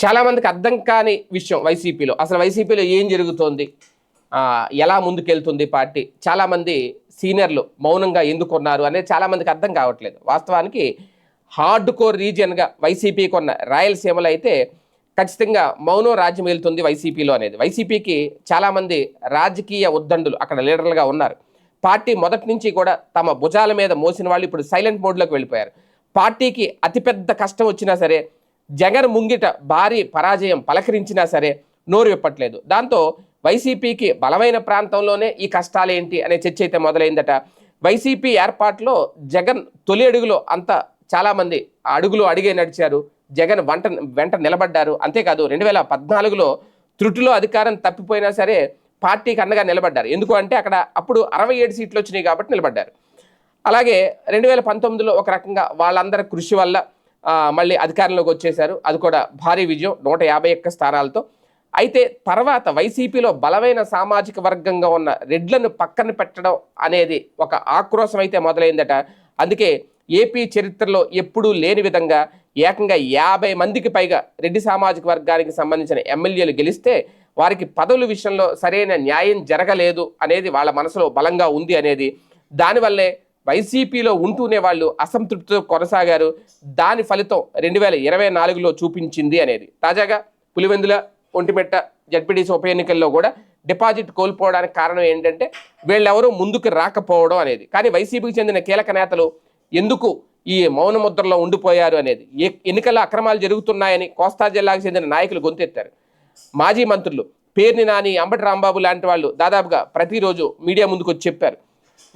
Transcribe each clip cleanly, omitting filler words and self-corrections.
చాలామందికి అర్థం కాని విషయం వైసీపీలో, అసలు వైసీపీలో ఏం జరుగుతోంది, ఎలా ముందుకెళ్తుంది పార్టీ, చాలామంది సీనియర్లు మౌనంగా ఎందుకున్నారు అనేది చాలామందికి అర్థం కావట్లేదు. వాస్తవానికి హార్డ్ కోర్ రీజియన్గా వైసీపీకి ఉన్న రాయలసీమలో అయితే ఖచ్చితంగా మౌనం రాజ్యం వెళ్తుంది వైసీపీలో అనేది. వైసీపీకి చాలామంది రాజకీయ ఉద్దండులు అక్కడ లీడర్లుగా ఉన్నారు. పార్టీ మొదటి నుంచి కూడా తమ భుజాల మీద మోసిన వాళ్ళు ఇప్పుడు సైలెంట్ మోడ్లోకి వెళ్ళిపోయారు. పార్టీకి అతిపెద్ద కష్టం వచ్చినా సరే, జగన్ ముంగిట భారీ పరాజయం పలకరించినా సరే నోరు విప్పట్లేదు. దాంతో వైసీపీకి బలమైన ప్రాంతంలోనే ఈ కష్టాలేంటి అనే చర్చ అయితే మొదలైందట. వైసీపీ ఏర్పాటులో జగన్ తొలి అడుగులో అంతా చాలామంది అడుగులు అడిగే నడిచారు. జగన్ వెంట నిలబడ్డారు. అంతేకాదు 2014లో త్రుటిలో అధికారం తప్పిపోయినా సరే పార్టీకి అండగా నిలబడ్డారు. ఎందుకు అంటే అప్పుడు 67 సీట్లు వచ్చినాయి కాబట్టి నిలబడ్డారు. అలాగే 2019లో ఒక రకంగా వాళ్ళందరి కృషి వల్ల మళ్ళీ అధికారంలోకి వచ్చేశారు. అది కూడా భారీ విజయం 151 స్థానాలతో. అయితే తర్వాత వైసీపీలో బలమైన సామాజిక వర్గంగా ఉన్న రెడ్లను పక్కన పెట్టడం అనేది ఒక ఆక్రోశం అయితే మొదలైందట. అందుకే ఏపీ చరిత్రలో ఎప్పుడూ లేని విధంగా ఏకంగా 50 మందికి పైగా రెడ్డి సామాజిక వర్గానికి సంబంధించిన ఎమ్మెల్యేలు గెలిస్తే వారికి పదవుల విషయంలో సరైన న్యాయం జరగలేదు అనేది వాళ్ళ మనసులో బలంగా ఉంది అనేది, దానివల్లే వైసీపీలో ఉంటూనే వాళ్ళు అసంతృప్తితో కొనసాగారు. దాని ఫలితం 2024లో చూపించింది అనేది. తాజాగా పులివెందుల, ఒంటిమిట్ట జడ్పీటీసీ ఉప ఎన్నికల్లో కూడా డిపాజిట్ కోల్పోవడానికి కారణం ఏంటంటే వీళ్ళెవరూ ముందుకు రాకపోవడం అనేది. కానీ వైసీపీకి చెందిన కీలక నేతలు ఎందుకు ఈ మౌన ముద్రలో ఉండిపోయారు అనేది, ఎన్నికల్లో అక్రమాలు జరుగుతున్నాయని కోస్తా జిల్లాకు చెందిన నాయకులు గొంతెత్తారు. మాజీ మంత్రులు పేర్ని నాని, అంబటి రాంబాబు లాంటి వాళ్ళు దాదాపుగా ప్రతిరోజు మీడియా ముందుకు వచ్చి చెప్పారు.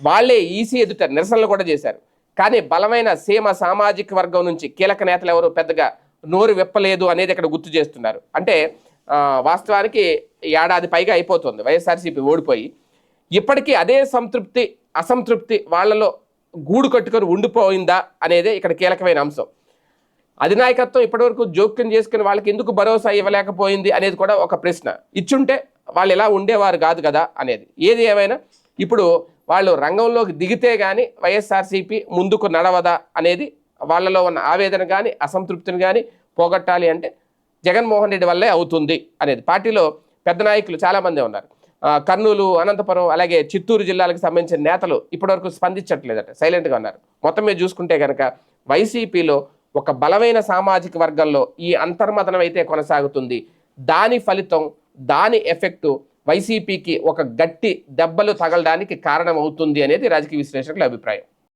వాళ్లే ఈసీ ఎదుట నిరసనలు కూడా చేశారు. కానీ బలమైన సీమ సామాజిక వర్గం నుంచి కీలక నేతలు ఎవరు పెద్దగా నోరు విప్పలేదు అనేది ఇక్కడ గుర్తు చేస్తున్నారు. అంటే వాస్తవానికి ఏడాది పైగా అయిపోతుంది వైఎస్ఆర్సీపీ ఓడిపోయి. ఇప్పటికీ అదే అసంతృప్తి వాళ్ళలో గూడు కట్టుకొని ఉండిపోయిందా అనేదే ఇక్కడ కీలకమైన అంశం. అధినాయకత్వం ఇప్పటివరకు జోక్యం చేసుకుని వాళ్ళకి ఎందుకు భరోసా ఇవ్వలేకపోయింది అనేది కూడా ఒక ప్రశ్న. ఇచ్చుంటే వాళ్ళు ఎలా ఉండేవారు కాదు కదా అనేది. ఏది ఏమైనా ఇప్పుడు వాళ్ళు రంగంలోకి దిగితే కానీ వైఎస్ఆర్సీపీ ముందుకు నడవదా అనేది, వాళ్ళలో ఉన్న ఆవేదన కానీ అసంతృప్తిని కానీ పోగొట్టాలి అంటే జగన్మోహన్ రెడ్డి వల్లే అవుతుంది అనేది. పార్టీలో పెద్ద నాయకులు చాలామంది ఉన్నారు. కర్నూలు, అనంతపురం అలాగే చిత్తూరు జిల్లాలకు సంబంధించిన నేతలు ఇప్పటివరకు స్పందించట్లేదట, సైలెంట్గా ఉన్నారు. మొత్తం మీద చూసుకుంటే కనుక వైసీపీలో ఒక బలమైన సామాజిక వర్గంలో ఈ అంతర్మతనం అయితే కొనసాగుతుంది. దాని ఫలితం, దాని ఎఫెక్టు వైసీపీకి ఒక గట్టి దెబ్బలు తగలడానికి కారణమవుతుంది అనేది రాజకీయ విశ్లేషకుల అభిప్రాయం.